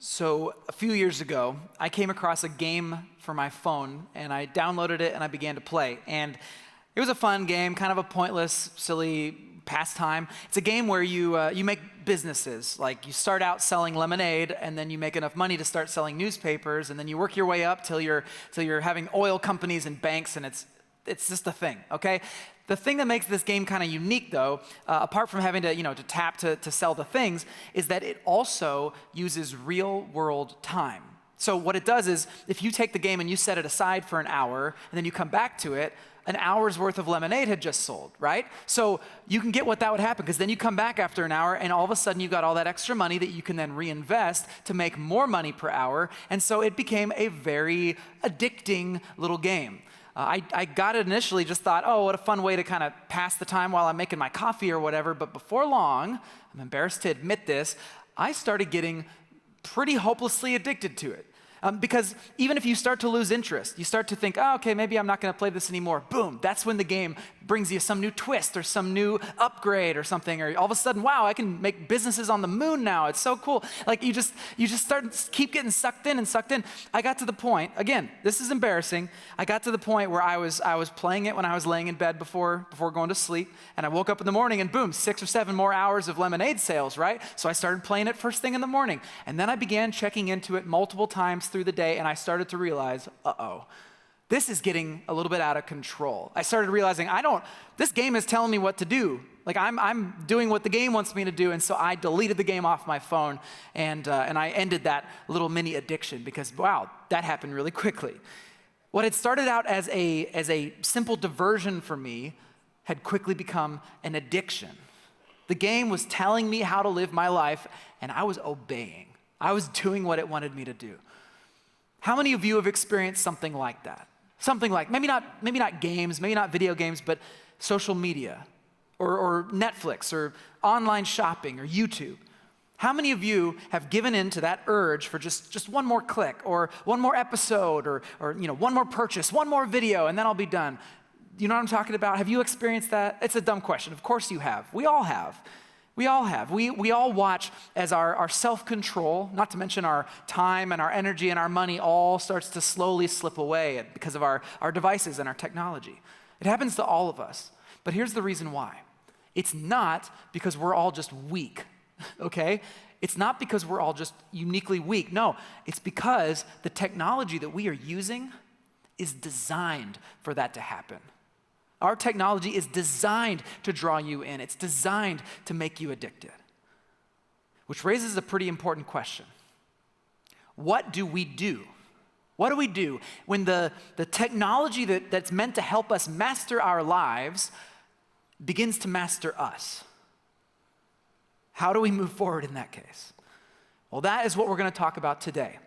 So a few years ago, I came across a game for my phone, and I downloaded it and I began to play. And it was a fun game, kind of a pointless, silly pastime. It's a game where you make businesses. Like you start out selling lemonade, and then you make enough money to start selling newspapers, and then you work your way up till you're having oil companies and banks, and it's just a thing, okay? The thing that makes this game kind of unique, though, apart from having to tap to sell the things, is that it also uses real-world time. So what it does is, if you take the game and you set it aside for an hour, and then you come back to it, an hour's worth of lemonade had just sold, right? So you can get what that would happen, because then you come back after an hour, and all of a sudden you've got all that extra money that you can then reinvest to make more money per hour, and so it became a very addicting little game. I got it initially, just thought, oh, what a fun way to kind of pass the time while I'm making my coffee or whatever. But before long, I'm embarrassed to admit this, I started getting pretty hopelessly addicted to it. Because even if you start to lose interest, you start to think, oh, okay, maybe I'm not going to play this anymore. Boom, that's when the game brings you some new twist or some new upgrade or something. Or all of a sudden, wow, I can make businesses on the moon now. It's so cool. Like you just keep getting sucked in and sucked in. I got to the point, again, this is embarrassing. I got to the point where I was playing it when I was laying in bed before going to sleep. And I woke up in the morning and boom, 6 or 7 more hours of lemonade sales, right? So I started playing it first thing in the morning. And then I began checking into it multiple times through the day, and I started to realize, this is getting a little bit out of control. I started realizing, this game is telling me what to do. Like I'm doing what the game wants me to do, and so I deleted the game off my phone, and I ended that little mini addiction because, wow, that happened really quickly. What had started out as a simple diversion for me had quickly become an addiction. The game was telling me how to live my life, and I was obeying. I was doing what it wanted me to do. How many of you have experienced something like that? Something like, maybe not games, maybe not video games, but social media or Netflix or online shopping or YouTube. How many of you have given in to that urge for just one more click or one more episode or one more purchase, one more video, and then I'll be done? You know what I'm talking about? Have you experienced that? It's a dumb question. Of course you have. We all have. We all have. We all watch as our self-control, not to mention our time and our energy and our money, all starts to slowly slip away because of our devices and our technology. It happens to all of us. But here's the reason why. It's not because we're all just weak, okay? It's not because we're all just uniquely weak. No, it's because the technology that we are using is designed for that to happen. Our technology is designed to draw you in. It's designed to make you addicted. Which raises a pretty important question. What do we do? What do we do when the technology that's meant to help us master our lives begins to master us? How do we move forward in that case? Well, that is what we're going to talk about today.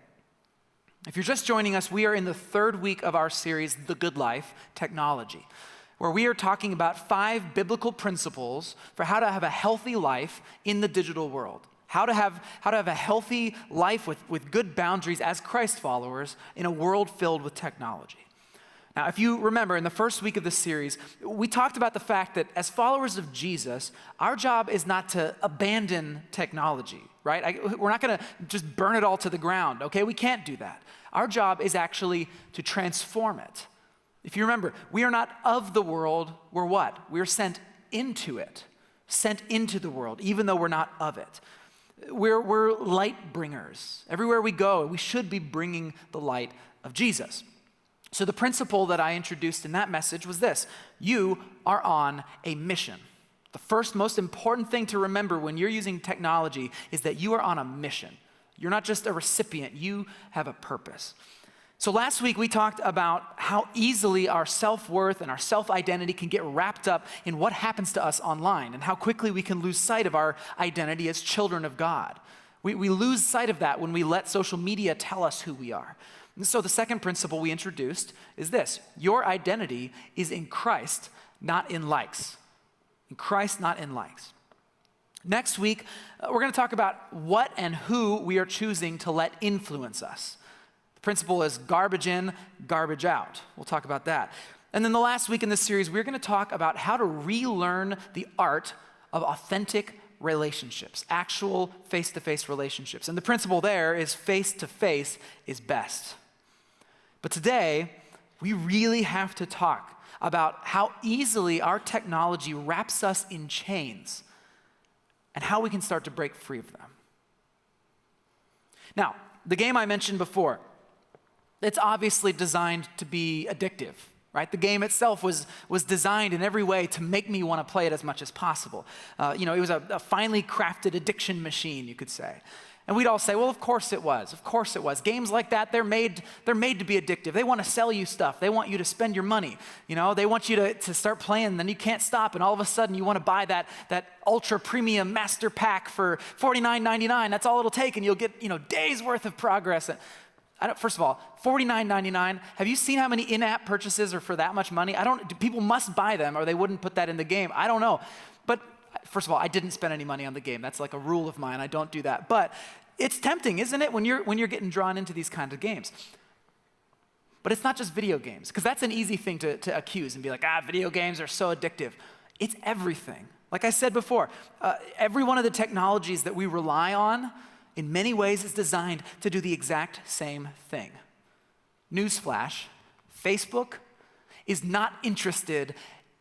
If you're just joining us, we are in the 3rd week of our series, The Good Life, Technology, where we are talking about 5 biblical principles for how to have a healthy life in the digital world. How to have a healthy life with good boundaries as Christ followers in a world filled with technology. Now, if you remember, in the 1st week of this series, we talked about the fact that as followers of Jesus, our job is not to abandon technology, right? We're not going to just burn it all to the ground, okay? We can't do that. Our job is actually to transform it. If you remember, we are not of the world, we're what? We're sent into it, sent into the world, even though we're not of it. We're light bringers. Everywhere we go, we should be bringing the light of Jesus. So the principle that I introduced in that message was this: you are on a mission. The first most important thing to remember when you're using technology is that you are on a mission. You're not just a recipient, you have a purpose. So last week we talked about how easily our self-worth and our self-identity can get wrapped up in what happens to us online and how quickly we can lose sight of our identity as children of God. We lose sight of that when we let social media tell us who we are. And so the second principle we introduced is this: your identity is in Christ, not in likes. In Christ, not in likes. Next week, we're going to talk about what and who we are choosing to let influence us. Principle is garbage in, garbage out. We'll talk about that. And then the last week in this series, we're going to talk about how to relearn the art of authentic relationships, actual face-to-face relationships. And the principle there is face-to-face is best. But today, we really have to talk about how easily our technology wraps us in chains and how we can start to break free of them. Now, the game I mentioned before, it's obviously designed to be addictive, right? The game itself was designed in every way to make me want to play it as much as possible. It was a finely crafted addiction machine, you could say. And we'd all say, well, of course it was. Of course it was. Games like that, they're made to be addictive. They want to sell you stuff. They want you to spend your money. They want you to start playing, then you can't stop, and all of a sudden you want to buy that ultra premium master pack for $49.99. That's all it'll take, and you'll get days worth of progress. First of all, $49.99. Have you seen how many in-app purchases are for that much money? People must buy them, or they wouldn't put that in the game. I don't know, but. First of all, I didn't spend any money on the game. That's like a rule of mine. I don't do that. But it's tempting, isn't it, when you're getting drawn into these kinds of games? But it's not just video games, because that's an easy thing to accuse and be like, video games are so addictive. It's everything. Like I said before, every one of the technologies that we rely on, in many ways, is designed to do the exact same thing. Newsflash, Facebook is not interested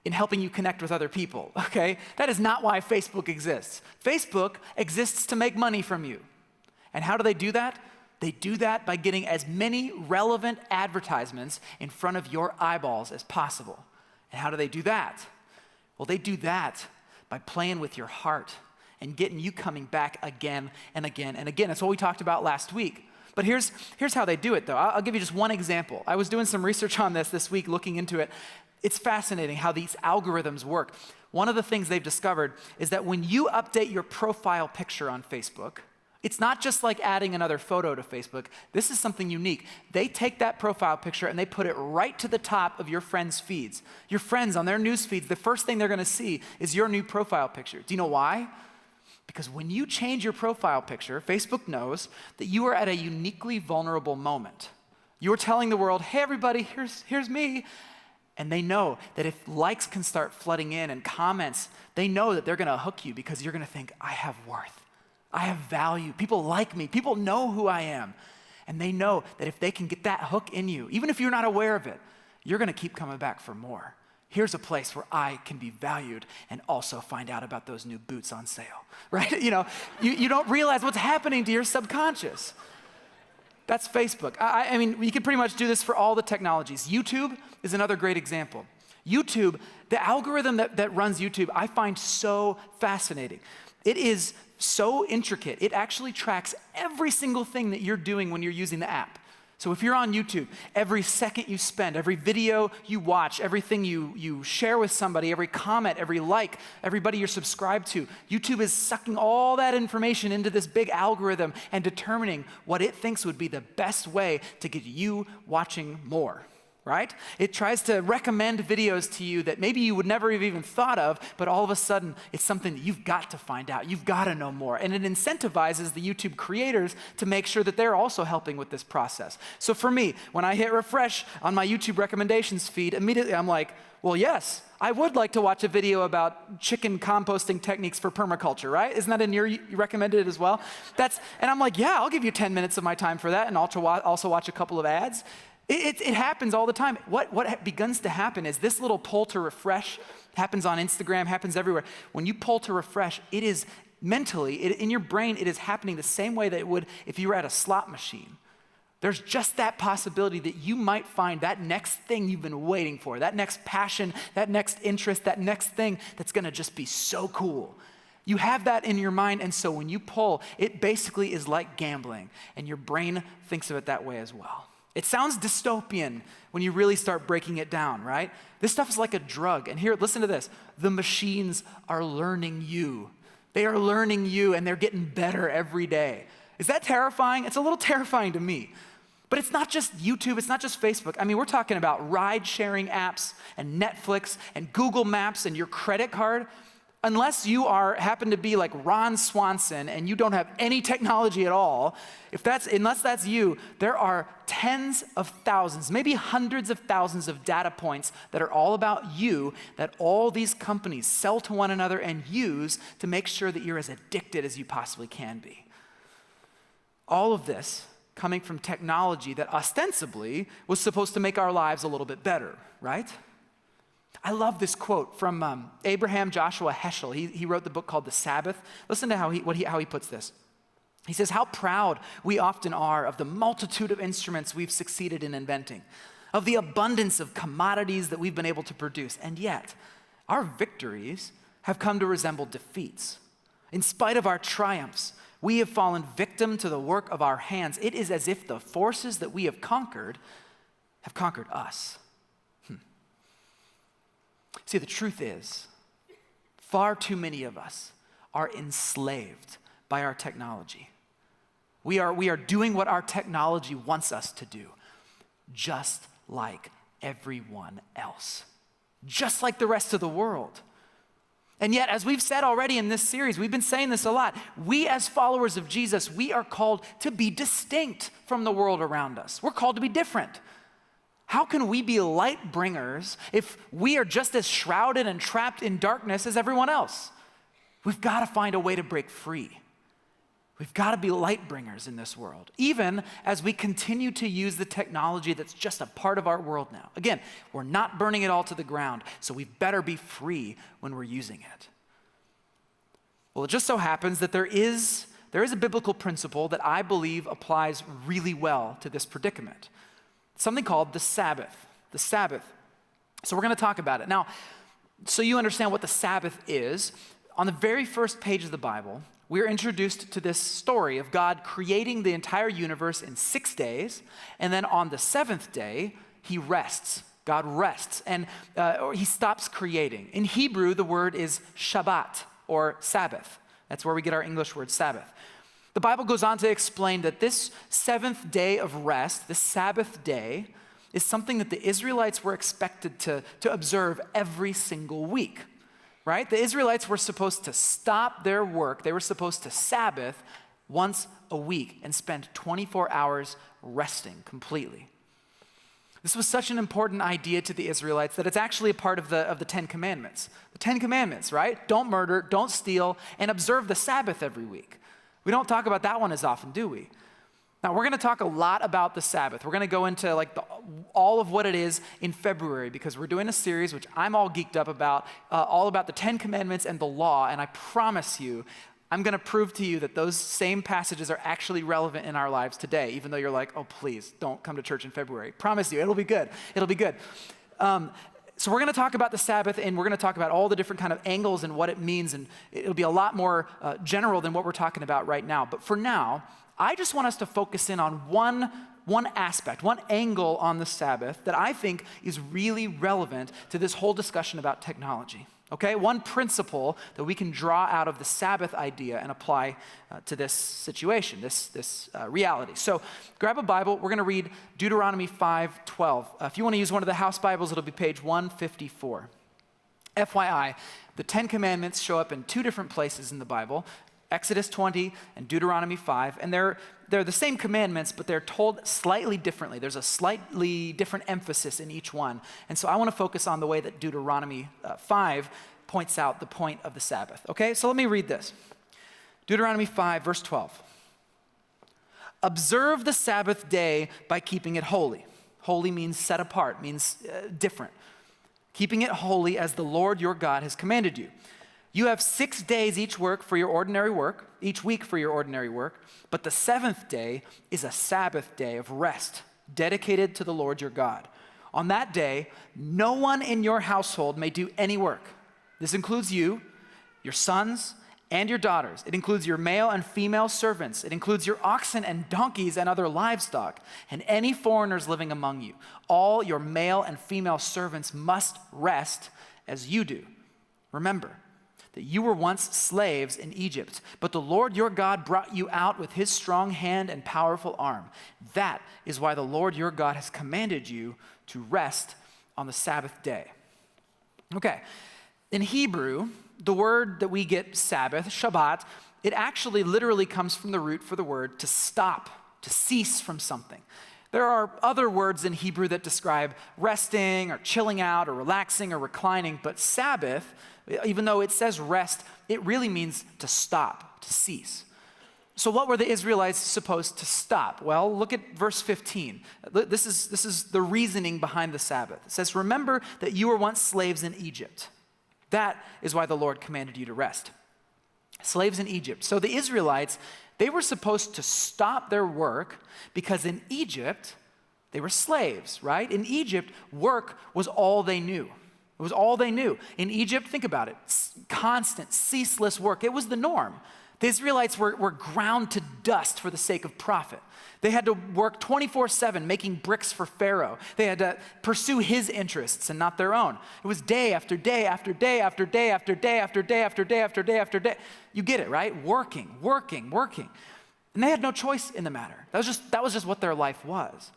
in helping you connect with other people, okay? That is not why Facebook exists. Facebook exists to make money from you. And how do they do that? They do that by getting as many relevant advertisements in front of your eyeballs as possible. And how do they do that? Well, they do that by playing with your heart and getting you coming back again and again and again. That's what we talked about last week. But here's how they do it, though. I'll give you just one example. I was doing some research on this week, looking into it. It's fascinating how these algorithms work. One of the things they've discovered is that when you update your profile picture on Facebook, it's not just like adding another photo to Facebook. This is something unique. They take that profile picture and they put it right to the top of your friends' feeds. Your friends on their news feeds, the first thing they're going to see is your new profile picture. Do you know why? Because when you change your profile picture, Facebook knows that you are at a uniquely vulnerable moment. You're telling the world, hey, everybody, here's me. And they know that if likes can start flooding in and comments, they know that they're going to hook you because you're going to think, I have worth. I have value. People like me. People know who I am. And they know that if they can get that hook in you, even if you're not aware of it, you're going to keep coming back for more. Here's a place where I can be valued and also find out about those new boots on sale, right? You don't realize what's happening to your subconscious. That's Facebook. I mean, you can pretty much do this for all the technologies. YouTube is another great example. YouTube, the algorithm that runs YouTube, I find so fascinating. It is so intricate. It actually tracks every single thing that you're doing when you're using the app. So if you're on YouTube, every second you spend, every video you watch, everything you share with somebody, every comment, every like, everybody you're subscribed to, YouTube is sucking all that information into this big algorithm and determining what it thinks would be the best way to get you watching more, right? It tries to recommend videos to you that maybe you would never have even thought of, but all of a sudden it's something that you've got to find out. You've got to know more. And it incentivizes the YouTube creators to make sure that they're also helping with this process. So for me, when I hit refresh on my YouTube recommendations feed, immediately I'm like, well, yes, I would like to watch a video about chicken composting techniques for permaculture, right? Isn't that in you recommended it as well? And I'm like, yeah, I'll give you 10 minutes of my time for that and also watch a couple of ads. It happens all the time. What begins to happen is this little pull to refresh happens on Instagram, happens everywhere. When you pull to refresh, it is mentally, in your brain, it is happening the same way that it would if you were at a slot machine. There's just that possibility that you might find that next thing you've been waiting for, that next passion, that next interest, that next thing that's going to just be so cool. You have that in your mind, and so when you pull, it basically is like gambling, and your brain thinks of it that way as well. It sounds dystopian when you really start breaking it down, right? This stuff is like a drug. And here, listen to this. The machines are learning you. They are learning you, and they're getting better every day. Is that terrifying? It's a little terrifying to me. But it's not just YouTube. It's not just Facebook. I mean, we're talking about ride-sharing apps and Netflix and Google Maps and your credit card. Unless you happen to be like Ron Swanson and you don't have any technology at all, unless that's you, there are tens of thousands, maybe hundreds of thousands of data points that are all about you that all these companies sell to one another and use to make sure that you're as addicted as you possibly can be. All of this coming from technology that ostensibly was supposed to make our lives a little bit better, right? I love this quote from Abraham Joshua Heschel. He wrote the book called The Sabbath. Listen to how he puts this. He says, "How proud we often are of the multitude of instruments we've succeeded in inventing, of the abundance of commodities that we've been able to produce, and yet our victories have come to resemble defeats. In spite of our triumphs, we have fallen victim to the work of our hands. It is as if the forces that we have conquered us." See, the truth is, far too many of us are enslaved by our technology. We are doing what our technology wants us to do, just like everyone else, just like the rest of the world. And yet, as we've said already in this series, we've been saying this a lot, we as followers of Jesus, we are called to be distinct from the world around us. We're called to be different. How can we be light bringers if we are just as shrouded and trapped in darkness as everyone else? We've got to find a way to break free. We've got to be light bringers in this world, even as we continue to use the technology that's just a part of our world now. Again, we're not burning it all to the ground, so we better be free when we're using it. Well, it just so happens that there is a biblical principle that I believe applies really well to this predicament. Something called the Sabbath. The Sabbath. So we're going to talk about it. Now, so you understand what the Sabbath is, on the very first page of the Bible, we're introduced to this story of God creating the entire universe in 6 days, and then on the seventh day, he rests. God rests, and or he stops creating. In Hebrew, the word is Shabbat, or Sabbath. That's where we get our English word Sabbath. The Bible goes on to explain that this seventh day of rest, the Sabbath day, is something that the Israelites were expected to observe every single week, right? The Israelites were supposed to stop their work. They were supposed to Sabbath once a week and spend 24 hours resting completely. This was such an important idea to the Israelites that it's actually a part of the Ten Commandments. The Ten Commandments, right? Don't murder, don't steal, and observe the Sabbath every week. We don't talk about that one as often, do we? Now, we're going to talk a lot about the Sabbath. We're going to go into all of what it is in February because we're doing a series, which I'm all geeked up about, all about the Ten Commandments and the law, and I promise you, I'm going to prove to you that those same passages are actually relevant in our lives today, even though you're like, oh, please, don't come to church in February. Promise you, it'll be good. It'll be good. So we're going to talk about the Sabbath, and we're going to talk about all the different kind of angles and what it means, and it'll be a lot more general than what we're talking about right now. But for now, I just want us to focus in on one aspect, one angle on the Sabbath that I think is really relevant to this whole discussion about technology. Okay, one principle that we can draw out of the Sabbath idea and apply to this situation, this reality. So grab a Bible. We're going to read Deuteronomy 5:12. If you want to use one of the house Bibles, it'll be page 154. FYI, the Ten Commandments show up in two different places in the Bible, Exodus 20 and Deuteronomy 5, and they're the same commandments, but they're told slightly differently. There's a slightly different emphasis in each one. And so I want to focus on the way that Deuteronomy 5 points out the point of the Sabbath. Okay, so let me read this. Deuteronomy 5, verse 12. Observe the Sabbath day by keeping it holy. Holy means set apart, means different. Keeping it holy as the Lord your God has commanded you. You have 6 days each week for your ordinary work, but the seventh day is a Sabbath day of rest, dedicated to the Lord your God. On that day, no one in your household may do any work. This includes you, your sons, and your daughters. It includes your male and female servants. It includes your oxen and donkeys and other livestock, and any foreigners living among you. All your male and female servants must rest as you do. Remember that you were once slaves in Egypt, but the Lord your God brought you out with his strong hand and powerful arm. That is why the Lord your God has commanded you to rest on the Sabbath day. Okay, in Hebrew, The word that we get Sabbath, Shabbat, it actually literally comes from the root for the word to stop, to cease from something. There are other words in Hebrew that describe resting or chilling out or relaxing or reclining, but Sabbath, even though it says rest, it really means to stop, to cease. So what were the Israelites supposed to stop? Well, look at verse 15. This is the reasoning behind the Sabbath. It says, "Remember that you were once slaves in Egypt. That is why the Lord commanded you to rest." Slaves in Egypt. So the Israelites, they were supposed to stop their work because in Egypt, they were slaves, right? In Egypt, work was all they knew. It was all they knew. In Egypt, think about it, constant, ceaseless work. It was the norm. The Israelites were ground to dust for the sake of profit. They had to work 24/7 making bricks for Pharaoh. They had to pursue his interests and not their own. It was day after day after day after day after day after day after day after day after day. You get it, right? Working. And they had no choice in the matter. That was just what their life was.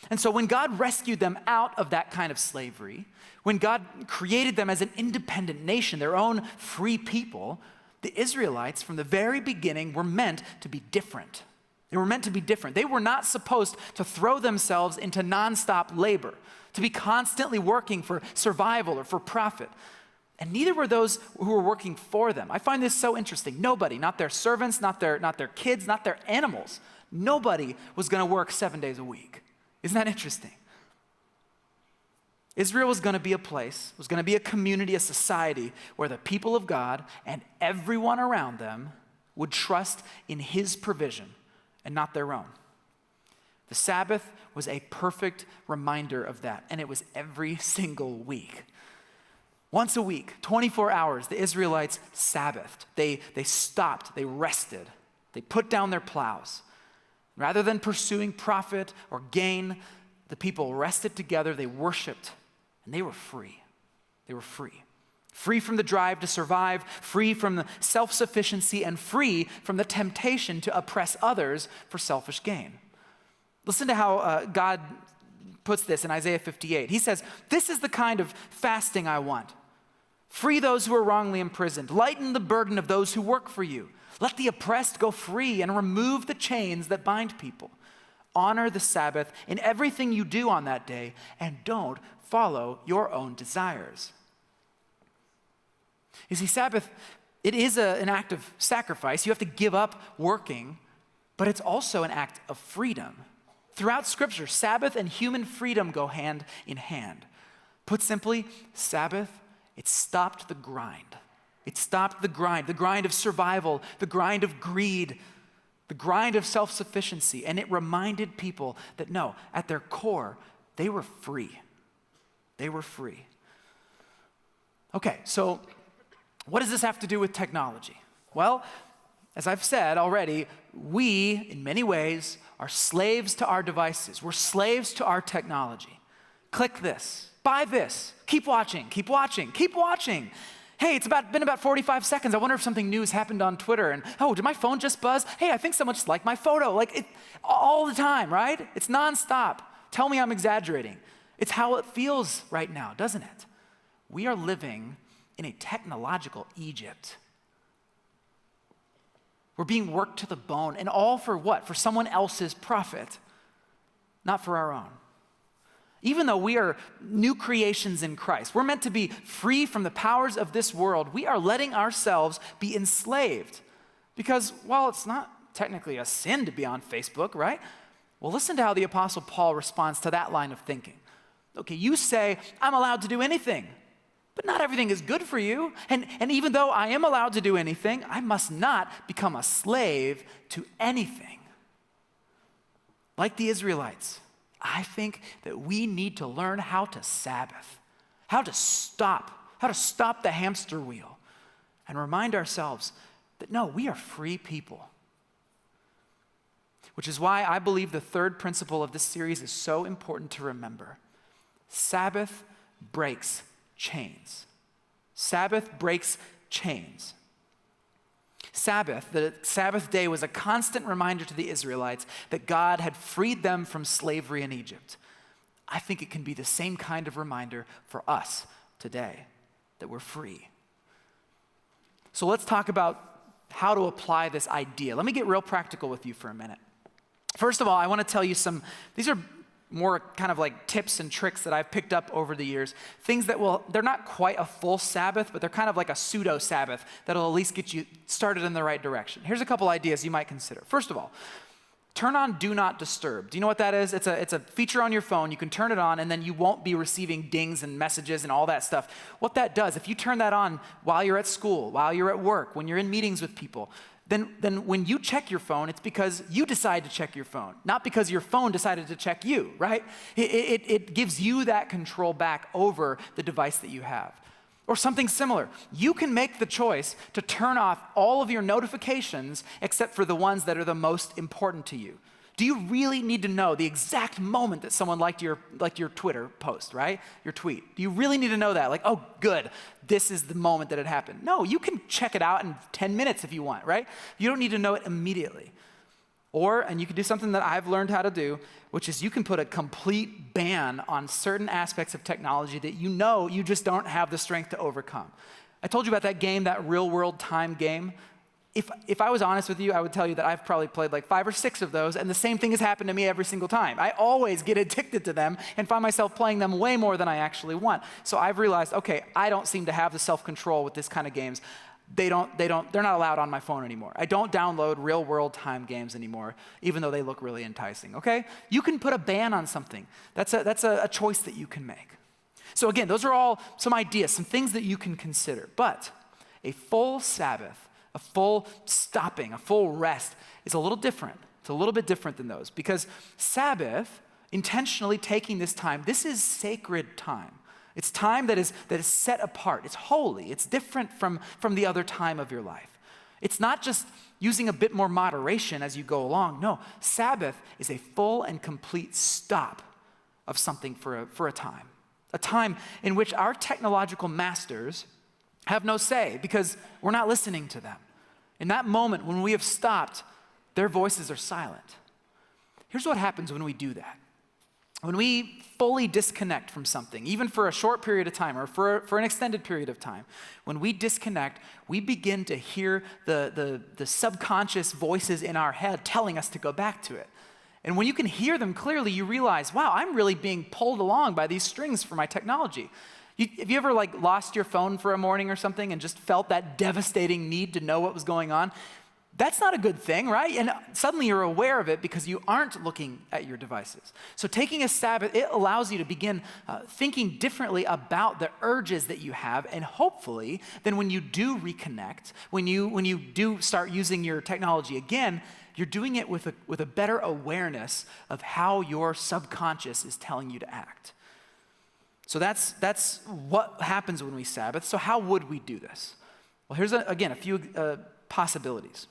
And so when God rescued them out of that kind of slavery, when God created them as an independent nation, their own free people, the Israelites from the very beginning were meant to be different. They were meant to be different. They were not supposed to throw themselves into nonstop labor, to be constantly working for survival or for profit. And neither were those who were working for them. I find this so interesting. Nobody, not their servants, not their kids, not their animals, nobody was going to work 7 days a week. Isn't that interesting? Israel was going to be a place, was going to be a community, a society where the people of God and everyone around them would trust in his provision and not their own. The Sabbath was a perfect reminder of that, and it was every single week. Once a week, 24 hours, the Israelites Sabbathed. They stopped, they rested, they put down their plows. Rather than pursuing profit or gain, the people rested together, they worshiped, and they were free. They were free. Free from the drive to survive, free from the self-sufficiency, and free from the temptation to oppress others for selfish gain. Listen to how God puts this in Isaiah 58. He says, "This is the kind of fasting I want. Free those who are wrongly imprisoned. Lighten the burden of those who work for you. Let the oppressed go free and remove the chains that bind people. Honor the Sabbath in everything you do on that day, and don't follow your own desires." You see, Sabbath, it is an act of sacrifice. You have to give up working, but it's also an act of freedom. Throughout Scripture, Sabbath and human freedom go hand in hand. Put simply, Sabbath, it stopped the grind. It stopped the grind of survival, the grind of greed, the grind of self-sufficiency, and it reminded people that no, at their core, they were free. They were free. Okay, so what does this have to do with technology? Well, as I've said already, we, in many ways, are slaves to our devices. We're slaves to our technology. Click this, buy this, keep watching, keep watching, keep watching. Hey, it's been about 45 seconds. I wonder if something new has happened on Twitter. And oh, did my phone just buzz? Hey, I think someone just liked my photo. All the time, right? It's nonstop. Tell me I'm exaggerating. It's how it feels right now, doesn't it? We are living in a technological Egypt. We're being worked to the bone, and all for what? For someone else's profit, not for our own. Even though we are new creations in Christ, we're meant to be free from the powers of this world, we are letting ourselves be enslaved. Because, well, it's not technically a sin to be on Facebook, right? Well, listen to how the Apostle Paul responds to that line of thinking. Okay, you say, I'm allowed to do anything, but not everything is good for you. And even though I am allowed to do anything, I must not become a slave to anything. Like the Israelites, I think that we need to learn how to Sabbath, how to stop the hamster wheel, and remind ourselves that no, we are free people. Which is why I believe the third principle of this series is so important to remember. Sabbath breaks chains. Sabbath breaks chains. The Sabbath day was a constant reminder to the Israelites that God had freed them from slavery in Egypt. I think it can be the same kind of reminder for us today, that we're free. So let's talk about how to apply this idea. Let me get real practical with you for a minute. First of all, I want to tell you these are more kind of like tips and tricks that I've picked up over the years. Things that they're not quite a full Sabbath, but they're kind of like a pseudo Sabbath that'll at least get you started in the right direction. Here's a couple ideas you might consider. First of all, turn on Do Not Disturb. Do you know what that is? It's a feature on your phone. You can turn it on and then you won't be receiving dings and messages and all that stuff. What that does, if you turn that on while you're at school, while you're at work, when you're in meetings with people, then when you check your phone, it's because you decide to check your phone, not because your phone decided to check you, right? It gives you that control back over the device that you have. Or something similar. You can make the choice to turn off all of your notifications except for the ones that are the most important to you. Do you really need to know the exact moment that someone liked your Twitter post, right? Your tweet. Do you really need to know that? Like, oh, good, this is the moment that it happened. No, you can check it out in 10 minutes if you want, right? You don't need to know it immediately. And you can do something that I've learned how to do, which is you can put a complete ban on certain aspects of technology that you know you just don't have the strength to overcome. I told you about that game, that real-world time game. If I was honest with you, I would tell you that I've probably played like 5 or 6 of those, and the same thing has happened to me every single time. I always get addicted to them and find myself playing them way more than I actually want. So I've realized, okay, I don't seem to have the self-control with this kind of games. They're not allowed on my phone anymore. I don't download real-world time games anymore, even though they look really enticing, okay? You can put a ban on something. That's a choice that you can make. So again, those are all some ideas, some things that you can consider. But a full Sabbath, a full stopping, a full rest is a little different. It's a little bit different than those because Sabbath, intentionally taking this time, this is sacred time. It's time that is set apart. It's holy. It's different from the other time of your life. It's not just using a bit more moderation as you go along. No, Sabbath is a full and complete stop of something for a time in which our technological masters have no say because we're not listening to them. In that moment, when we have stopped, their voices are silent. Here's what happens when we do that. When we fully disconnect from something, even for a short period of time or for an extended period of time, when we disconnect, we begin to hear the subconscious voices in our head telling us to go back to it. And when you can hear them clearly, you realize, wow, I'm really being pulled along by these strings for my technology. Have you ever lost your phone for a morning or something and just felt that devastating need to know what was going on? That's not a good thing, right? And suddenly you're aware of it because you aren't looking at your devices. So taking a Sabbath, it allows you to begin thinking differently about the urges that you have, and hopefully then when you do reconnect, when you do start using your technology again, you're doing it with a better awareness of how your subconscious is telling you to act. So that's what happens when we Sabbath. So how would we do this? Well, here's again a few possibilities.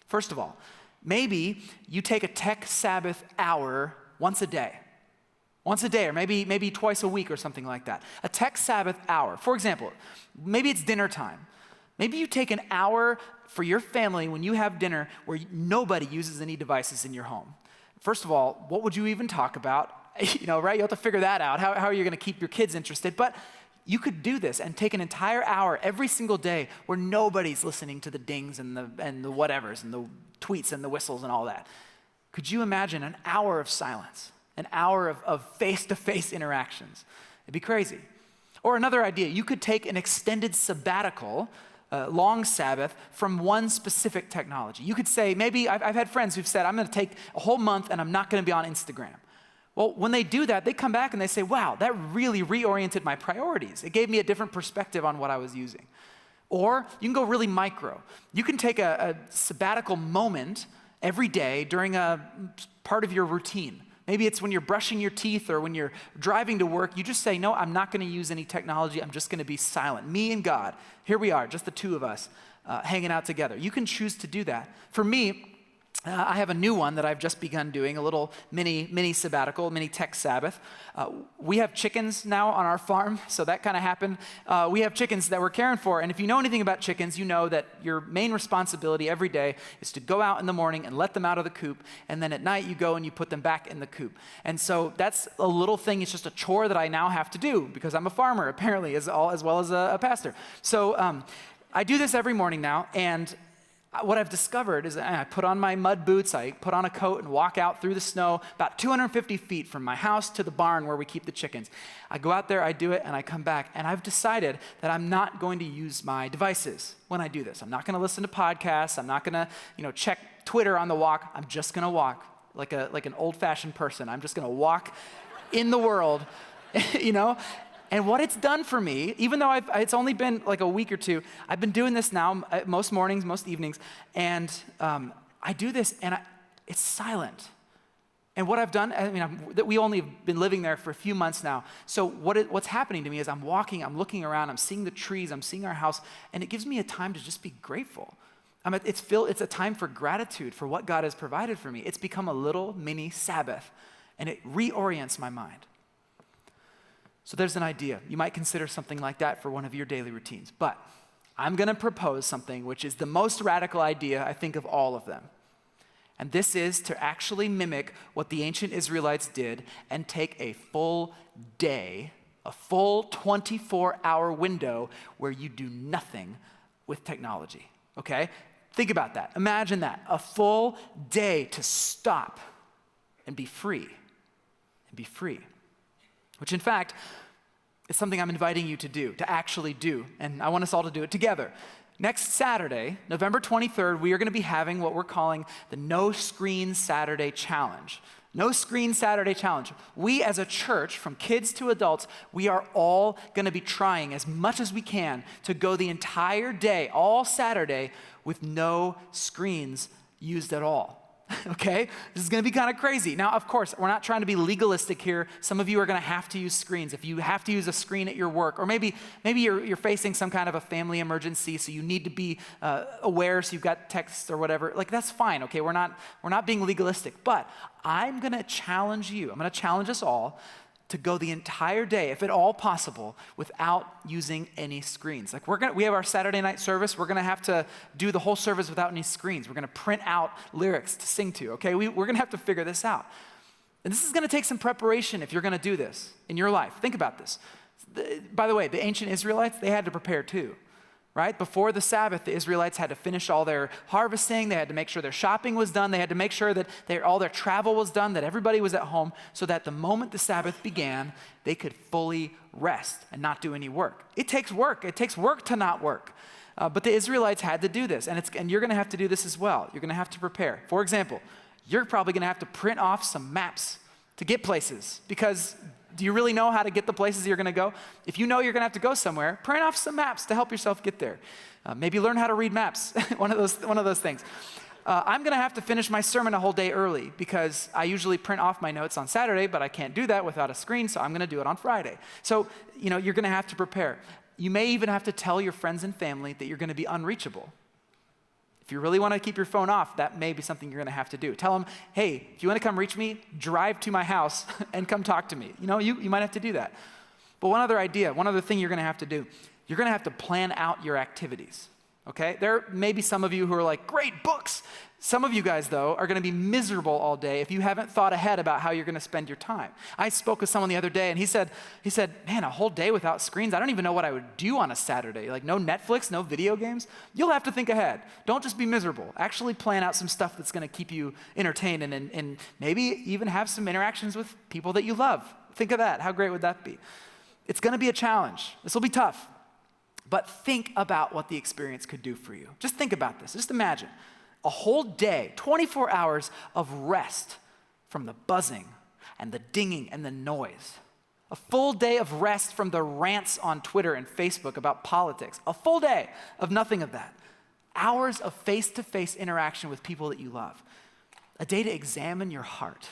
First of all, maybe you take a tech Sabbath hour once a day, or maybe twice a week or something like that. A tech Sabbath hour. For example, maybe it's dinner time. Maybe you take an hour for your family when you have dinner where nobody uses any devices in your home. First of all, what would you even talk about? Right? You have to figure that out. How are you going to keep your kids interested? But you could do this and take an entire hour every single day where nobody's listening to the dings and the whatevers and the tweets and the whistles and all that. Could you imagine an hour of silence, an hour of face-to-face interactions? It'd be crazy. Or another idea, you could take an extended sabbatical, long Sabbath from one specific technology. You could say, maybe I've had friends who've said, I'm going to take a whole month and I'm not going to be on Instagram. Well, when they do that, they come back and they say, wow, that really reoriented my priorities. It gave me a different perspective on what I was using. Or you can go really micro. You can take a sabbatical moment every day during a part of your routine. Maybe it's when you're brushing your teeth or when you're driving to work. You just say, no, I'm not going to use any technology. I'm just going to be silent. Me and God. Here we are, just the two of us hanging out together. You can choose to do that. For me, I have a new one that I've just begun doing, a little mini sabbatical, mini tech Sabbath. We have chickens now on our farm, so that kind of happened. We have chickens that we're caring for, and if you know anything about chickens, you know that your main responsibility every day is to go out in the morning and let them out of the coop, and then at night you go and you put them back in the coop. And so that's a little thing, it's just a chore that I now have to do because I'm a farmer, apparently, as well as a pastor. So I do this every morning now, and what I've discovered is I put on my mud boots, I put on a coat and walk out through the snow about 250 feet from my house to the barn where we keep the chickens. I go out there, I do it, and I come back, and I've decided that I'm not going to use my devices when I do this. I'm not going to listen to podcasts. I'm not going to, check Twitter on the walk. I'm just going to walk like an old-fashioned person. I'm just going to walk in the world, And what it's done for me, even though it's only been like a week or two, I've been doing this now most mornings, most evenings, and I do this, and it's silent. And what I've done, we only have been living there for a few months now, so what's happening to me is I'm walking, I'm looking around, I'm seeing the trees, I'm seeing our house, and it gives me a time to just be grateful. It's a time for gratitude for what God has provided for me. It's become a little mini Sabbath, and it reorients my mind. So there's an idea. You might consider something like that for one of your daily routines. But I'm going to propose something which is the most radical idea, I think, of all of them. And this is to actually mimic what the ancient Israelites did and take a full day, a full 24-hour window where you do nothing with technology, okay? Think about that. Imagine that. A full day to stop and be free. Which, in fact, is something I'm inviting you to do, to actually do. And I want us all to do it together. Next Saturday, November 23rd, we are going to be having what we're calling the No Screen Saturday Challenge. No Screen Saturday Challenge. We as a church, from kids to adults, we are all going to be trying as much as we can to go the entire day, all Saturday, with no screens used at all. Okay? This is going to be kind of crazy. Now, of course, we're not trying to be legalistic here. Some of you are going to have to use screens. If you have to use a screen at your work, or maybe you're facing some kind of a family emergency, so you need to be aware, so you've got texts or whatever, like that's fine, okay? We're not being legalistic. But I'm going to challenge you. I'm going to challenge us all to go the entire day, if at all possible, without using any screens. Like we have our Saturday night service. We're gonna have to do the whole service without any screens. We're gonna print out lyrics to sing to, okay? We're gonna have to figure this out. And this is gonna take some preparation if you're gonna do this in your life. Think about this. By the way, the ancient Israelites, they had to prepare too, right? Before the Sabbath, the Israelites had to finish all their harvesting. They had to make sure their shopping was done. They had to make sure that all their travel was done, that everybody was at home, so that the moment the Sabbath began, they could fully rest and not do any work. It takes work. It takes work to not work. But the Israelites had to do this, and you're going to have to do this as well. You're going to have to prepare. For example, you're probably going to have to print off some maps to get places, because do you really know how to get the places you're going to go? If you know you're going to have to go somewhere, print off some maps to help yourself get there. Maybe learn how to read maps, one of those things. I'm going to have to finish my sermon a whole day early because I usually print off my notes on Saturday, but I can't do that without a screen, so I'm going to do it on Friday. So, you're going to have to prepare. You may even have to tell your friends and family that you're going to be unreachable. If you really want to keep your phone off, that may be something you're going to have to do. Tell them, hey, if you want to come reach me, drive to my house and come talk to me. You might have to do that. But one other thing you're going to have to do, you're going to have to plan out your activities, okay? There may be some of you who are like, great books. Some of you guys, though, are going to be miserable all day if you haven't thought ahead about how you're going to spend your time. I spoke with someone the other day, and he said, man, a whole day without screens? I don't even know what I would do on a Saturday. Like no Netflix, no video games? You'll have to think ahead. Don't just be miserable. Actually plan out some stuff that's going to keep you entertained and maybe even have some interactions with people that you love. Think of that. How great would that be? It's going to be a challenge. This will be tough. But think about what the experience could do for you. Just think about this. Just imagine. A whole day, 24 hours of rest from the buzzing and the dinging and the noise. A full day of rest from the rants on Twitter and Facebook about politics. A full day of nothing of that. Hours of face-to-face interaction with people that you love. A day to examine your heart.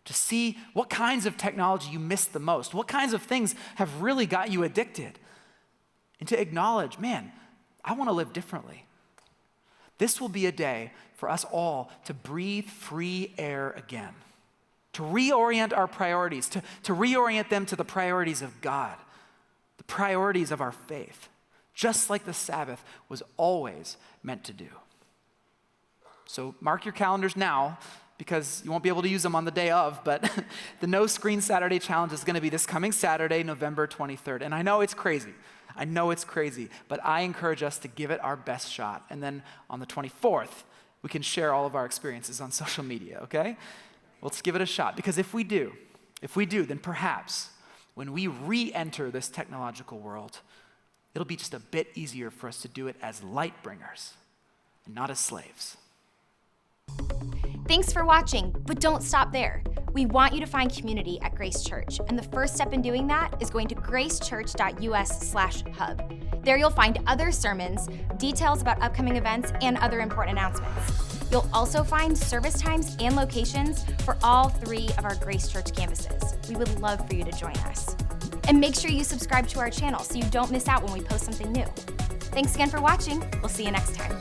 To see what kinds of technology you miss the most. What kinds of things have really got you addicted. And to acknowledge, man, I want to live differently. This will be a day for us all to breathe free air again, to reorient our priorities, to reorient them to the priorities of God, the priorities of our faith, just like the Sabbath was always meant to do. So mark your calendars now, because you won't be able to use them on the day of, but the No Screen Saturday Challenge is going to be this coming Saturday, November 23rd. And I know it's crazy. I know it's crazy, but I encourage us to give it our best shot. And then on the 24th, we can share all of our experiences on social media, okay? Let's give it a shot, because if we do, then perhaps when we re-enter this technological world, it'll be just a bit easier for us to do it as light bringers and not as slaves. Thanks for watching, but don't stop there. We want you to find community at Grace Church, and the first step in doing that is going to gracechurch.us/hub. There you'll find other sermons, details about upcoming events, and other important announcements. You'll also find service times and locations for all 3 of our Grace Church campuses. We would love for you to join us. And make sure you subscribe to our channel so you don't miss out when we post something new. Thanks again for watching. We'll see you next time.